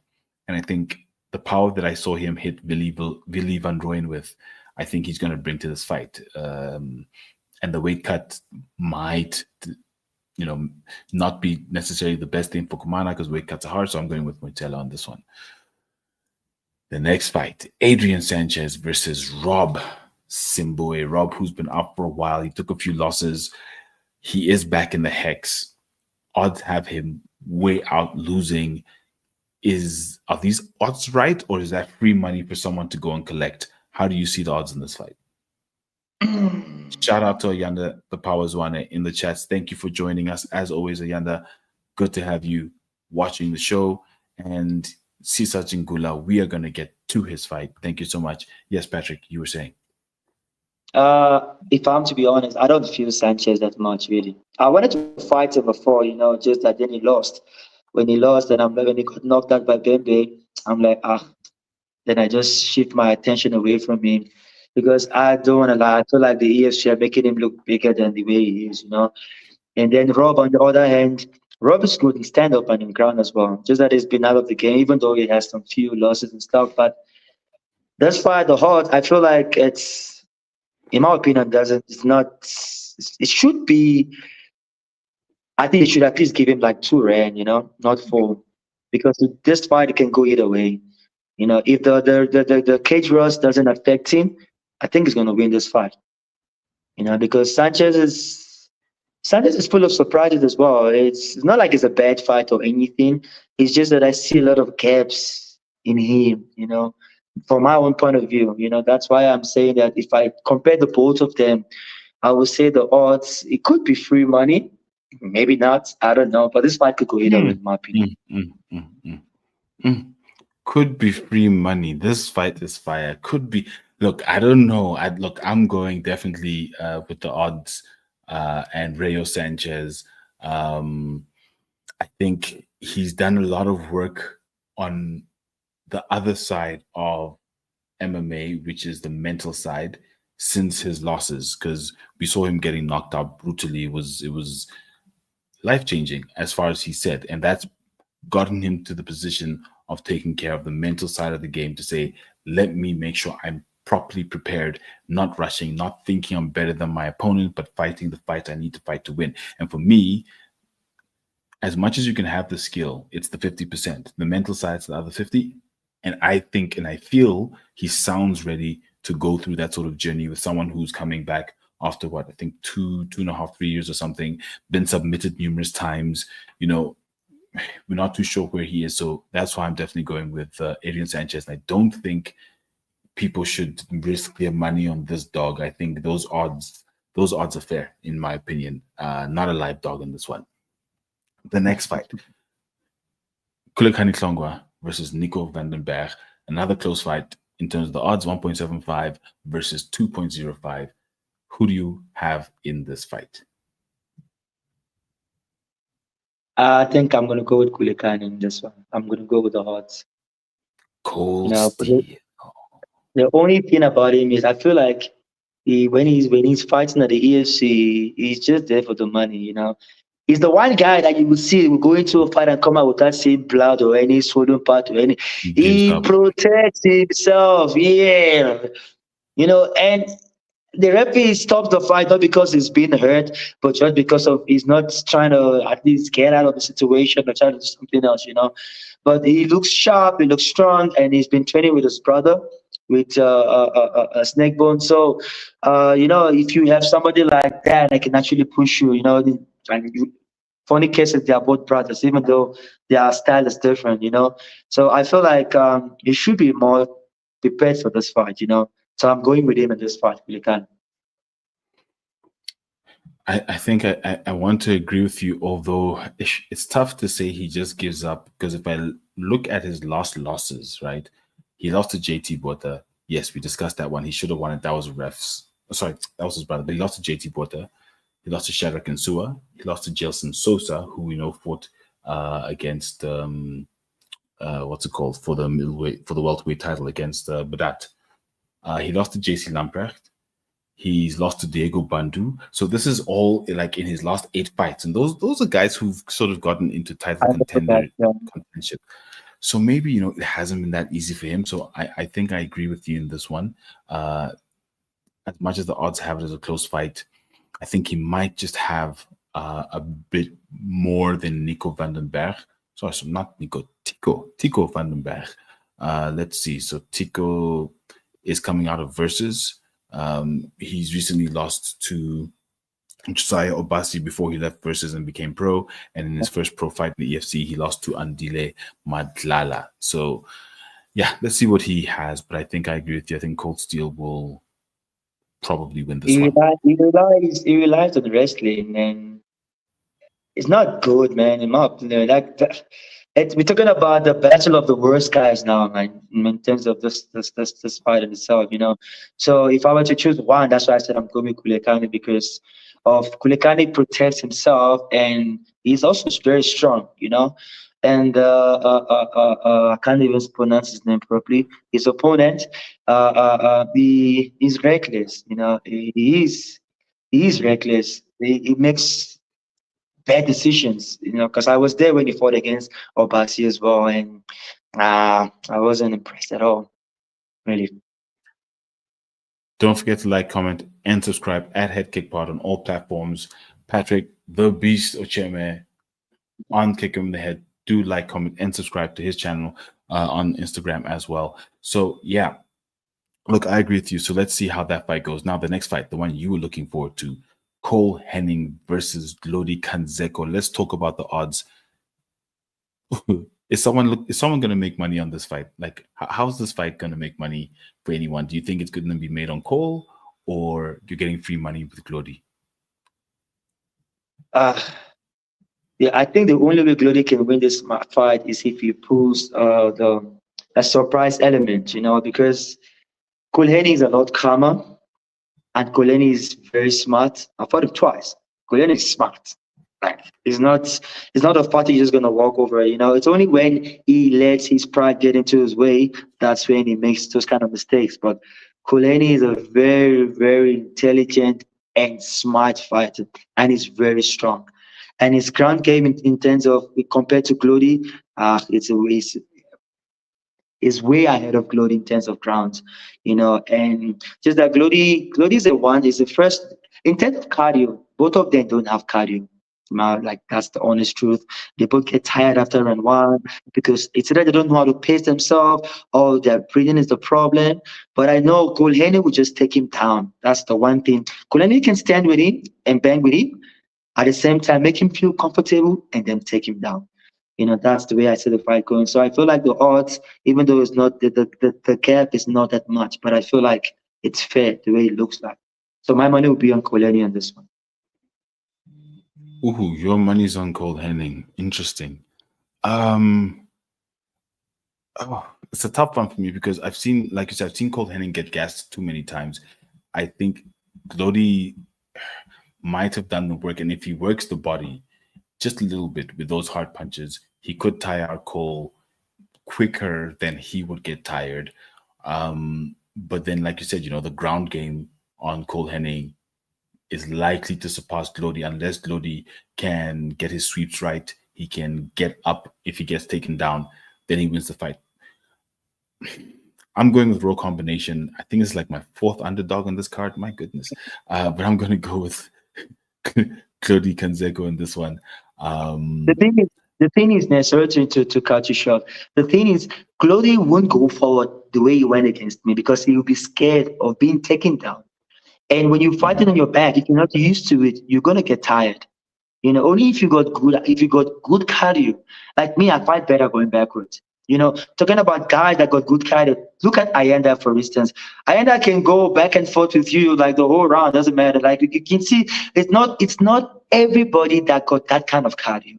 S2: And I think the power that I saw him hit Willy van Rooyen with, I think he's going to bring to this fight. And the weight cut might, not be necessarily the best thing for Kumana because weight cuts are hard. So I'm going with Moitela on this one. The next fight, Adrian Sanchez versus Rob Simbue. Rob, who's been out for a while. He took a few losses. He is back in the hex. Odds have him way out losing. Are these odds right, or is that free money for someone to go and collect? How do you see the odds in this fight? Shout out to Ayanda, the Powers One in the chats. Thank you for joining us. As always, Ayanda, good to have you watching the show. And Sisa Jingula, we are going to get to his fight. Thank you so much. Yes, Patrick, you were saying.
S3: If I'm to be honest, I don't feel Sanchez that much, really. I wanted to fight him before, just that then he lost. When he lost, and when he got knocked out by Bembe, I'm like, then I just shift my attention away from him because I don't want to lie. I feel like the EFC are making him look bigger than the way he is, And then Rob, on the other hand, Rob is good in stand up and in ground as well. Just that he's been out of the game, even though he has some few losses and stuff. But that's why the Hart, I feel like it's, in my opinion, doesn't. It's not. It should be. I think they should at least give him like 2 rand, not 4, because this fight can go either way. If the cage rush doesn't affect him, I think he's gonna win this fight. Because Sanchez is full of surprises as well. It's not like it's a bad fight or anything. It's just that I see a lot of gaps in him. From my own point of view. That's why I'm saying that if I compare the both of them, I would say the odds, it could be free money, maybe not. I don't know, but this fight could go either way, in my opinion.
S2: Mm, mm, mm, mm, mm. Could be free money. This fight is fire. Could be. Look, I don't know. I'm going definitely with the odds and Rayo Sanchez. I think he's done a lot of work on the other side of MMA, which is the mental side, since his losses, because we saw him getting knocked out brutally. It was life changing, as far as he said, and that's gotten him to the position of taking care of the mental side of the game to say, let me make sure I'm properly prepared, not rushing, not thinking I'm better than my opponent, but fighting the fight I need to fight to win. And for me, as much as you can have the skill, it's the 50%. The mental side's the other 50. And I think and I feel he sounds ready to go through that sort of journey with someone who's coming back after what I think 2.5, 3 years or something, been submitted numerous times. We're not too sure where he is. So that's why I'm definitely going with Adrian Sanchez. And I don't think people should risk their money on this dog. I think those odds are fair, in my opinion. Not a live dog in this one. The next fight, Kulekani Klongwa versus Nico Vandenberg. Another close fight in terms of the odds, 1.75 versus 2.05. Who do you have in this fight?
S3: I think I'm gonna go with Kulikan in this one. I'm gonna go with the odds.
S2: Cold
S3: But the,
S2: steel.
S3: the only thing about him is I feel like when he's fighting at the EFC, he's just there for the money. He's the one guy that you will see will go into a fight and come out with that same blood or any swollen part or any.
S2: Gives
S3: He
S2: up.
S3: protects himself, yeah. And the referee stops the fight not because he's been hurt, but just because of he's not trying to at least get out of the situation or try to do something else. But he looks sharp, he looks strong, and he's been training with his brother with a snake bone. So, if you have somebody like that that can actually push you, and funny cases they are both brothers, even though their style is different. So I feel like he should be more prepared for this fight. So I'm going with him in this fight, really can.
S2: I think I want to agree with you, although it's tough to say he just gives up, because if I look at his last losses, right, he lost to JT Bota. Yes, we discussed that one. He should have won it. That was refs. Sorry, that was his brother. But he lost to JT Bota. He lost to Shadrack Nsua. He lost to Jelson Sosa, who we know fought against what's it called, for the middleweight, for the welterweight title against Badat. He lost to JC Lamprecht. He's lost to Diego Bandu. So this is all like in his last 8 fights. And those are guys who've sort of gotten into title
S3: I know that, yeah.
S2: contention. So maybe, it hasn't been that easy for him. So I think I agree with you in this one. As much as the odds have it as a close fight, I think he might just have a bit more than Nico Vandenberg. Sorry, so not Nico, Tico Vandenberg. Let's see. So Tico is coming out of Versus. He's recently lost to Josiah Obasi before he left Versus and became pro. And in his first pro fight in the EFC, he lost to Andile Madlala. So, yeah, let's see what he has. But I think I agree with you. I think Cold Steel will probably win this one.
S3: He relies on wrestling, and it's not good, man. In my opinion, we're talking about the battle of the worst guys now, man. In terms of this fight in itself. So if I were to choose one, that's why I said I'm going with Kulekani, because of Kulekani protects himself, and he's also very strong. And I can't even pronounce his name properly. His opponent, he's reckless. He is reckless. He makes bad decisions, because I was there when he fought against Obasi as well, and I wasn't impressed at all, really.
S2: Don't forget to like, comment, and subscribe at Headkickpod on all platforms. Patrick, the Beast Ocheme, on Kick Him in the Head. Do like, comment, and subscribe to his channel on Instagram as well. So, yeah. Look, I agree with you. So let's see how that fight goes. Now, the next fight, the one you were looking forward to, Cole Henning versus Glody Kanzeko. Let's talk about the odds. Is someone going to make money on this fight? Like, how's this fight going to make money for anyone? Do you think it's going to be made on Cole, or you're getting free money with Glody?
S3: Yeah, I think the only way Glody can win this fight is if he pulls the surprise element, because Cole Henning is a lot calmer, and Cole Henning is very smart. I fought him twice. Cole Henning is smart. Like, it's not a fight he's just gonna walk over. It's only when he lets his pride get into his way that's when he makes those kind of mistakes. But Cole Henning is a very, very intelligent and smart fighter, and he's very strong. And his ground game in terms of compared to Glody, is way ahead of Glody in terms of ground, and just that Glody is the first in terms of cardio. Both of them don't have cardio. Like, that's the honest truth. They both get tired after round one because it's either they don't know how to pace themselves or their breathing is the problem. But I know Cole Henning will just take him down. That's the one thing. Cole Henning can stand with him and bang with him at the same time, make him feel comfortable and then take him down. That's the way I see the fight going. So I feel like the odds, even though it's not the gap is not that much, but I feel like it's fair the way it looks like. So my money will be on Cole Henning on this one.
S2: Ooh, your money's on Cole Henning. Interesting. It's a tough one for me because I've seen, like you said, I've seen Cole Henning get gassed too many times. I think Glody might have done the work, and if he works the body just a little bit with those hard punches, he could tire out Cole quicker than he would get tired. But then, like you said, the ground game on Cole Henning is likely to surpass Glody unless Glody can get his sweeps right. He can get up. If he gets taken down, then he wins the fight. I'm going with raw combination. I think it's like my fourth underdog on this card. My goodness. But I'm going to go with Glody Kanzeko in this one.
S3: The thing is, sorry to cut you short. The thing is, Glody won't go forward the way he went against me because he will be scared of being taken down. And when you're fighting on your back, if you're not used to it, you're gonna get tired. Only if you got good cardio. Like me, I fight better going backwards. Talking about guys that got good cardio. Look at Ayanda, for instance. Ayanda can go back and forth with you like the whole round. Doesn't matter. Like, you can see, it's not everybody that got that kind of cardio.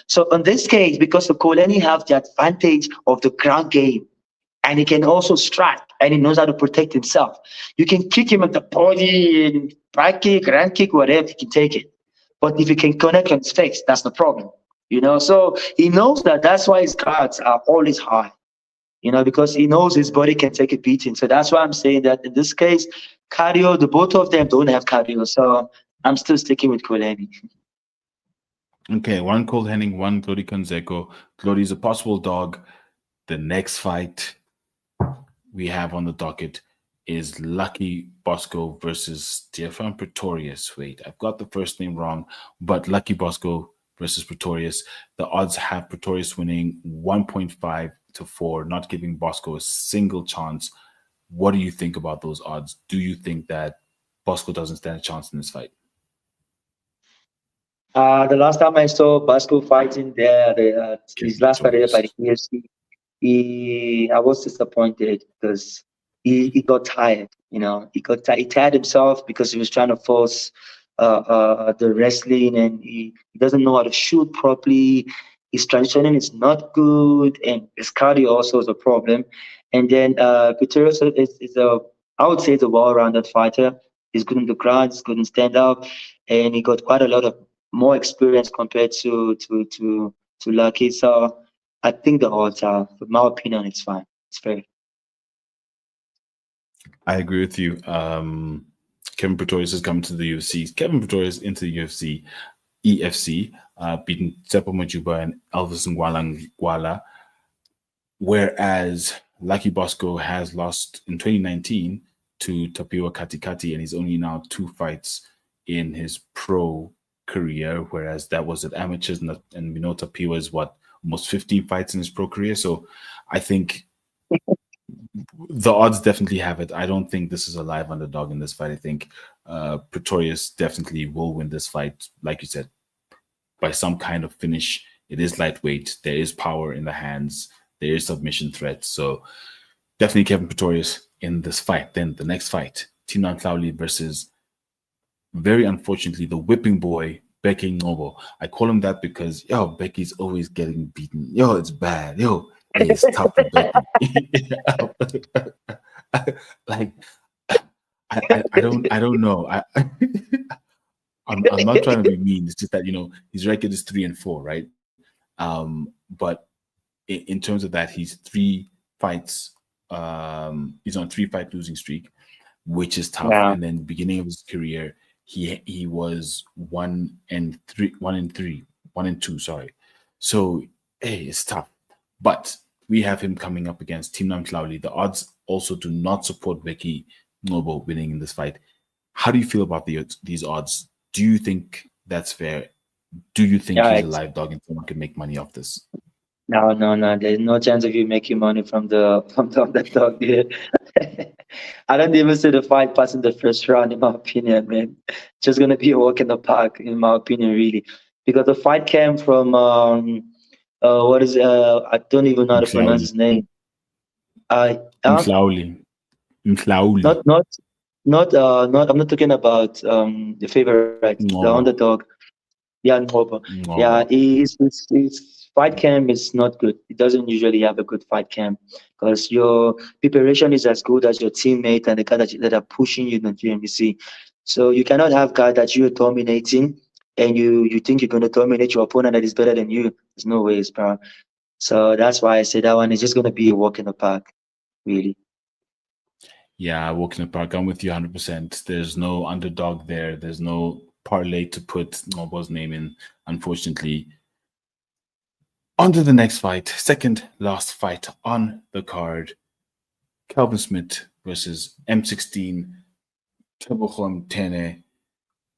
S3: So in this case, because of Cole, he have the advantage of the ground game. And he can also strike, and he knows how to protect himself. You can kick him at the body and back kick, grand kick, whatever, he can take it. But if he can connect on his face, that's the problem. So he knows that. That's why his guards are always high. Because he knows his body can take a beating. So that's why I'm saying that in this case, cardio, the both of them don't have cardio. So I'm still sticking with Cole Henning.
S2: Okay, one Cole Henning, one Glody Kanzeko. Glody's a possible dog. The next fight we have on the docket is Lucky Bosco versus Stefan Pretorius. Wait, I've got the first name wrong, but Lucky Bosco versus Pretorius. The odds have Pretorius winning 1.5 to 4, not giving Bosco a single chance. What do you think about those odds? Do you think that Bosco doesn't stand a chance in this fight?
S3: The last time I saw Bosco fighting there, his last fight by the UFC, I was disappointed because he got tired. He tired himself because he was trying to force the wrestling, and he doesn't know how to shoot properly. His transitioning is not good, and his cardio also is a problem. And then Peter is I would say, is a well-rounded fighter. He's good in the ground, he's good in stand up, and he got quite a lot of more experience compared to Lucky. So I think the odds are, in my opinion, it's fine. It's fair.
S2: I agree with you. Kevin Pretorius has come to the UFC. Kevin Pretorius into the UFC. EFC, beating Tsepo Majuba and Elvis Ngwala, whereas Lucky Bosco has lost in 2019 to Tapiwa Katikati, and he's only now 2 fights in his pro career, whereas that was at amateurs, and we know Tapiwa is almost 15 fights in his pro career. So I think the odds definitely have it. I don't think this is a live underdog in this fight. I think Pretorius definitely will win this fight, like you said, by some kind of finish. It is lightweight. There is power in the hands. There is submission threat. So definitely Kevin Pretorius in this fight. Then the next fight, Tina Clowley versus, very unfortunately, the whipping boy, Becky Noble. I call him that because, Becky's always getting beaten. It's bad. It's tough for Becky. Like, I don't know. I'm not trying to be mean. It's just that, his record is 3-4, right? But in terms of that, he's 3 fights. He's on 3-fight losing streak, which is tough.
S3: Yeah.
S2: And then beginning of his career, he was 1-2, sorry. So it's tough. But we have him coming up against Timnam Clowley. The odds also do not support Becky Noble winning in this fight. How do you feel about these odds? Do you think that's fair? Do you think he's a live dog and someone can make money off this?
S3: No. There's no chance of you making money from the underdog here. I don't even see the fight passing the first round, in my opinion, man. Just gonna be a walk in the park, in my opinion, really, because the fight came from what is I don't even know how to pronounce his name.
S2: Mclowley.
S3: Not. I'm not talking about the favorite, the underdog. Yeah, Ngobo. Yeah, his fight camp is not good. It doesn't usually have a good fight camp because your preparation is as good as your teammate and the guy that are pushing you in the gym. You see, so you cannot have guy that you're dominating and you think you're going to dominate your opponent that is better than you. There's no ways, bro. So that's why I say that one is just going to be a walk in the park, really.
S2: Yeah, walk in the park. I'm with you 100%. There's no underdog there. There's no parlay to put Nobo's name in, unfortunately. On to the next fight, second last fight on the card. Kelvin Smith versus M16 Tebogo Mtene,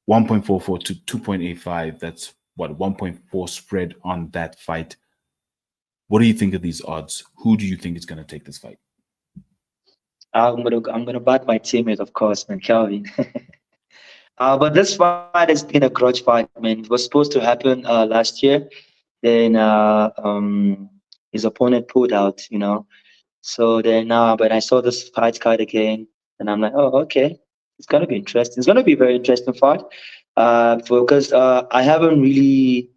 S2: 1.44 to 2.85. That's 1.4 spread on that fight. What do you think of these odds? Who do you think is going to take this fight?
S3: I'm gonna back my teammate, of course, man, Calvin. But this fight has been a grudge fight, man. It was supposed to happen last year. Then his opponent pulled out, So then now, but I saw this fight card again, and I'm like, oh, okay, it's gonna be interesting. It's gonna be a very interesting fight. Because I haven't really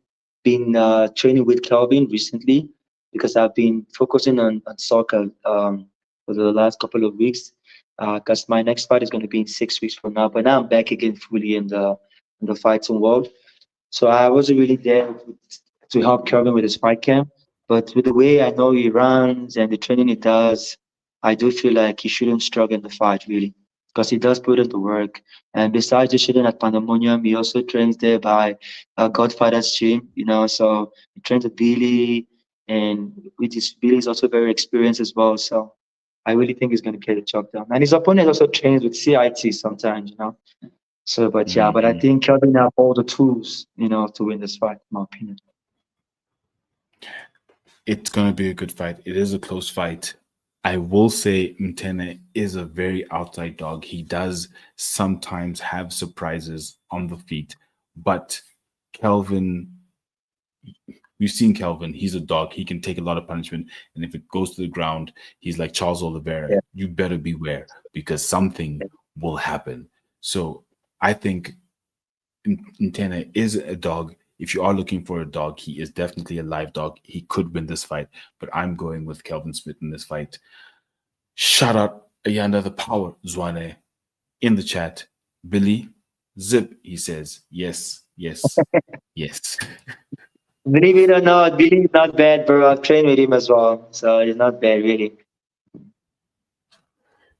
S3: been training with Calvin recently because I've been focusing on soccer for the last couple of weeks. Because my next fight is going to be in 6 weeks from now. But now I'm back again fully in the fighting world. So I wasn't really there to help Kelvin with his fight camp. But with the way I know he runs and the training he does, I do feel like he shouldn't struggle in the fight, really, because he does put in the work. And besides just training at Pandemonium, he also trains there by Godfather's gym, So he trains with Billy, and with his Billy is also very experienced as well. So I really think he's going to get the job done. And his opponent also trains with CIT sometimes, So, but yeah, but I think Kelvin have all the tools, to win this fight, in my opinion.
S2: It's going to be a good fight. It is a close fight. I will say Mtene is a very outside dog. He does sometimes have surprises on the feet, but Kelvin, we've seen Kelvin. He's a dog. He can take a lot of punishment, and if it goes to the ground, he's like Charles Oliveira. Yeah. You better beware because something will happen. So I think Mtene is a dog. If you are looking for a dog, he is definitely a live dog. He could win this fight, but I'm going with Kelvin Smith in this fight. Shout out Ayanda the Power Zwane in the chat. Billy Zip, he says, yes. Yes.
S3: Believe it or not, Billy is not bad, bro. I've trained with him as well, so he's not bad, really.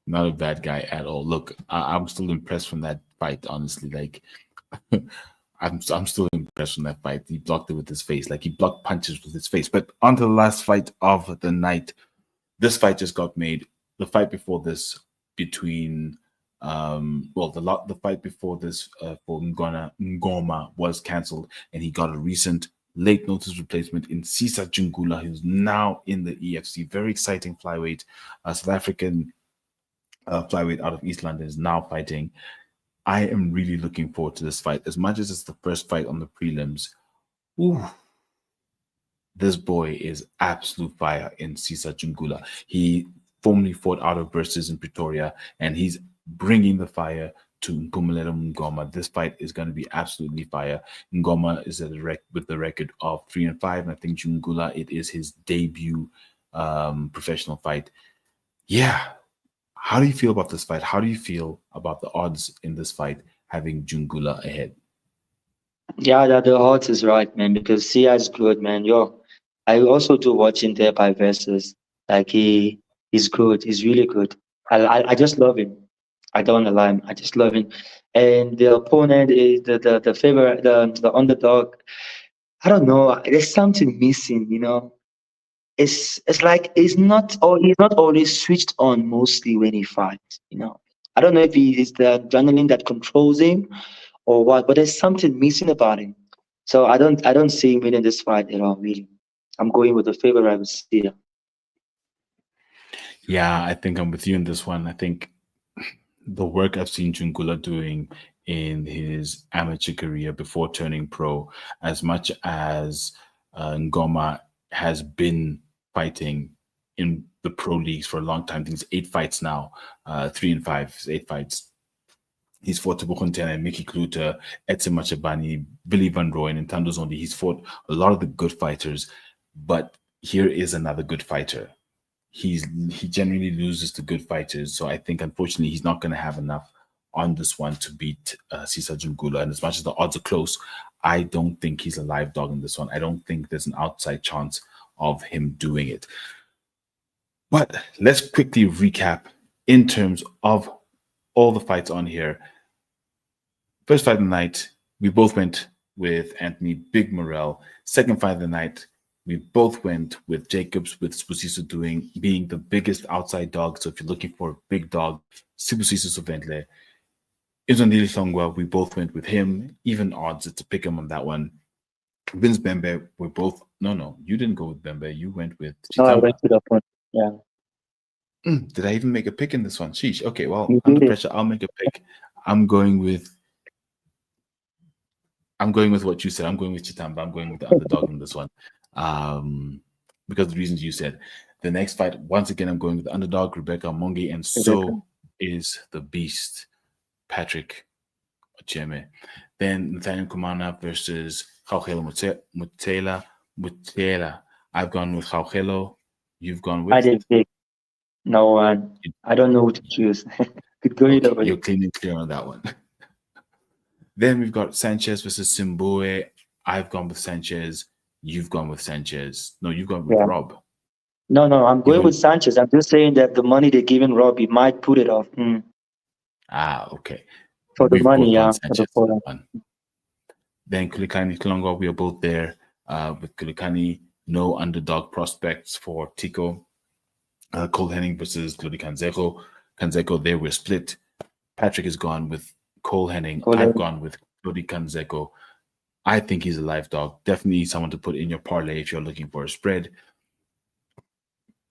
S2: Not a bad guy at all. Look, I'm still impressed from that fight, honestly. Like, I'm still impressed from that fight. He blocked it with his face, like he blocked punches with his face. But on to the last fight of the night. This fight just got made. The fight before this between the fight before this for Ngoma was cancelled, and he got a recent late notice replacement in Sisa Jungula, who's now in the EFC. Very exciting flyweight. South African flyweight out of East London is now fighting. I am really looking forward to this fight. As much as it's the first fight on the prelims, ooh, this boy is absolute fire in Sisa Jungula. He formerly fought out of Versus in Pretoria, and he's bringing the fire to Mpumelelo Ngoma. This fight is going to be absolutely fire. Ngoma is with the record of 3-5, and I think Jungula, it is his debut professional fight. Yeah. How do you feel about this fight? How do you feel about the odds in this fight having Jungula ahead?
S3: Yeah, the odds is right, man, because Sia is good, man. Yo, I also do watching there by versus. Like he's good. He's really good. I just love him. I don't wanna lie. I just love him. And the opponent is the favorite, the underdog. I don't know. There's something missing, you know. It's like he's not always switched on mostly when he fights, you know. I don't know if he is the adrenaline that controls him or what, but there's something missing about him. So I don't see him winning this fight at all, really. I'm going with the favorite I would see.
S2: Yeah, I think I'm with you in this one. I think the work I've seen Jungula doing in his amateur career before turning pro, as much as Ngoma has been fighting in the pro leagues for a long time. I think it's 8 fights now, 3-5, 8 fights. He's fought Tebogo Ntene, Mickey Kluter, Edson Machabani, Billy Van Rooyen, and Tando Zondi. He's fought a lot of the good fighters, but here is another good fighter. He generally loses to good fighters, so I think unfortunately he's not going to have enough on this one to beat Sisa Jungula. And as much as the odds are close, I don't think he's a live dog in this one. I don't think there's an outside chance of him doing it. But let's quickly recap in terms of all the fights on here. First fight of the night, we both went with Anthony Big Morel. Second fight of the night, we both went with Jacobs, with Sibusiso being the biggest outside dog. So if you're looking for a big dog, Sibusiso Soventle. Izondili Songwa, we both went with him. Even odds, it's a pick him on that one. Vince Bembe, we're both... No, you didn't go with Bembe. You went with
S3: No, I
S2: Chitamba.
S3: went to the point. Yeah.
S2: Did I even make a pick in this one? Sheesh. Okay, well,
S3: You
S2: under
S3: did it.
S2: pressure, I'll make a pick. I'm going with what you said. I'm going with Chitamba. I'm going with the underdog in this one. Because of the reasons you said. The next fight, once again, I'm going with the underdog, Rebecca Mongi, and so is the beast, Patrick Ocheme. Then Nathaniel Kumana versus Jauhelo Mutela. I've gone with Jauhelo. You've gone with...
S3: I didn't pick no one. I don't know who to choose. Could go either way.
S2: You're clean and clear on that one. Then we've got Sanchez versus Simbue. I've gone with Sanchez. You've gone with Sanchez. No, you've gone with Rob.
S3: No, I'm going with Sanchez. I'm just saying that the money they're giving Rob, he might put it off.
S2: Okay.
S3: For the
S2: We've
S3: money,
S2: both gone
S3: yeah.
S2: Sanchez for the one. Then Kulikani Kilongo, we are both there. With Kulikani, no underdog prospects for Tico. Cole Henning versus Claudio Canseco. Canseco, there we're split. Patrick has gone with Cole Henning. I've gone with Claudio Canseco. I think he's a live dog. Definitely someone to put in your parlay if you're looking for a spread.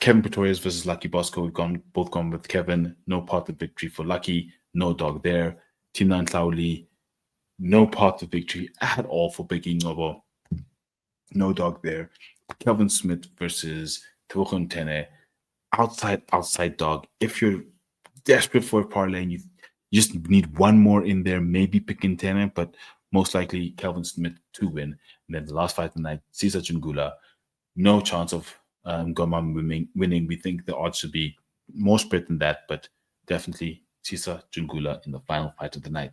S2: Kevin Pretorius versus Lucky Bosco. We've both gone with Kevin. No part of victory for Lucky. No dog there. Timnan Tlauli. No part of victory at all for Biggie Novo. No dog there. Kelvin Smith versus Tebogo Ntene. Outside dog. If you're desperate for a parlay and you just need one more in there, maybe pick Ntene, but most likely Kelvin Smith to win. And then the last fight of the night, Sisa Jungula. No chance of Ngoma winning. We think the odds should be more spread than that, but definitely Sisa Jungula in the final fight of the night.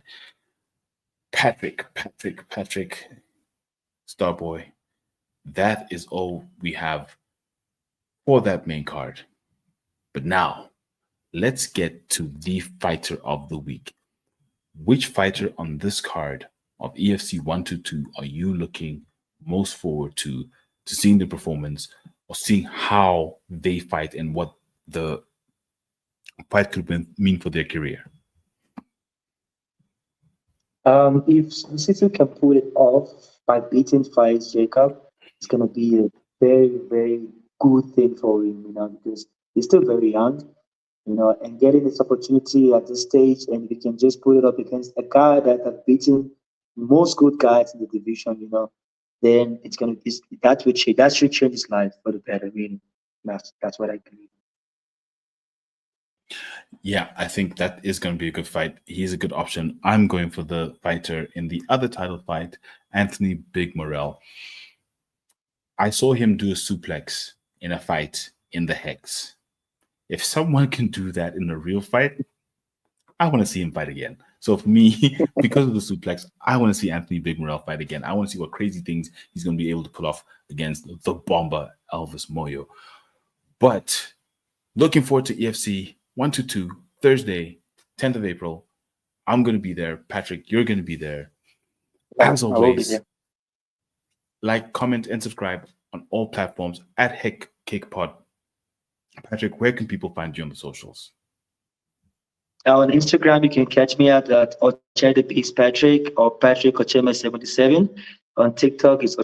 S2: Patrick, Starboy. That is all we have for that main card. But now, let's get to the fighter of the week. Which fighter on this card of EFC 122 are you looking most forward to seeing the performance or seeing how they fight and what the fight could mean for their career?
S3: If City can pull it off by beating Fights Jacob, it's gonna be a very, very good thing for him, because he's still very young, and getting this opportunity at this stage, and if he can just pull it up against a guy that have beaten most good guys in the division, then it's gonna be that should change his life for the better, really. That's what I believe.
S2: Yeah, I think that is going to be a good fight. He's a good option. I'm going for the fighter in the other title fight, Anthony Big Morrell. I saw him do a suplex in a fight in the Hex. If someone can do that in a real fight, I want to see him fight again. So for me, because of the suplex, I want to see Anthony Big Morrell fight again. I want to see what crazy things he's going to be able to pull off against the bomber Elvis Moyo. But looking forward to EFC 122 Thursday, 10th of April. I'm going to be there. Patrick, you're going to be there. As
S3: I will be
S2: always,
S3: there.
S2: like, comment, and subscribe on all platforms at Headkickpod. Patrick, where can people find you on the socials?
S3: On Instagram, you can catch me at Patrick or Patrick Ochema77. On TikTok, it's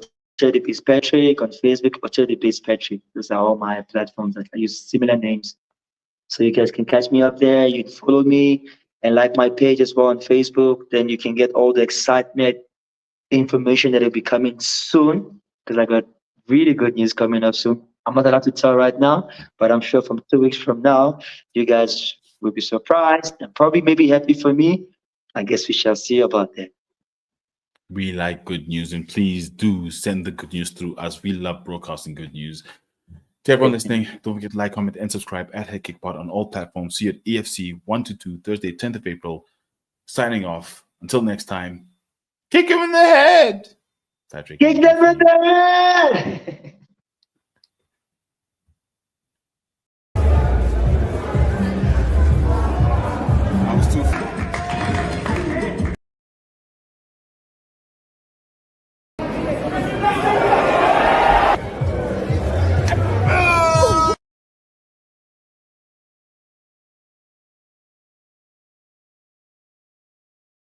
S3: Patrick. On Facebook, Patrick. Those are all my platforms that I use similar names. So you guys can catch me up there. You can follow me and like my page as well on Facebook. Then you can get all the excitement information that will be coming soon, because I got really good news coming up soon. I'm not allowed to tell right now, but I'm sure from 2 weeks from now, you guys will be surprised and probably maybe happy for me. I guess we shall see about that.
S2: We like good news, and please do send the good news through us. We love broadcasting good news. To everyone listening, don't forget to like, comment, and subscribe at Headkickpod on all platforms. See you at EFC 122 Thursday, 10th of April. Signing off. Until next time, kick him in the head. Patrick,
S3: Kick them in the head!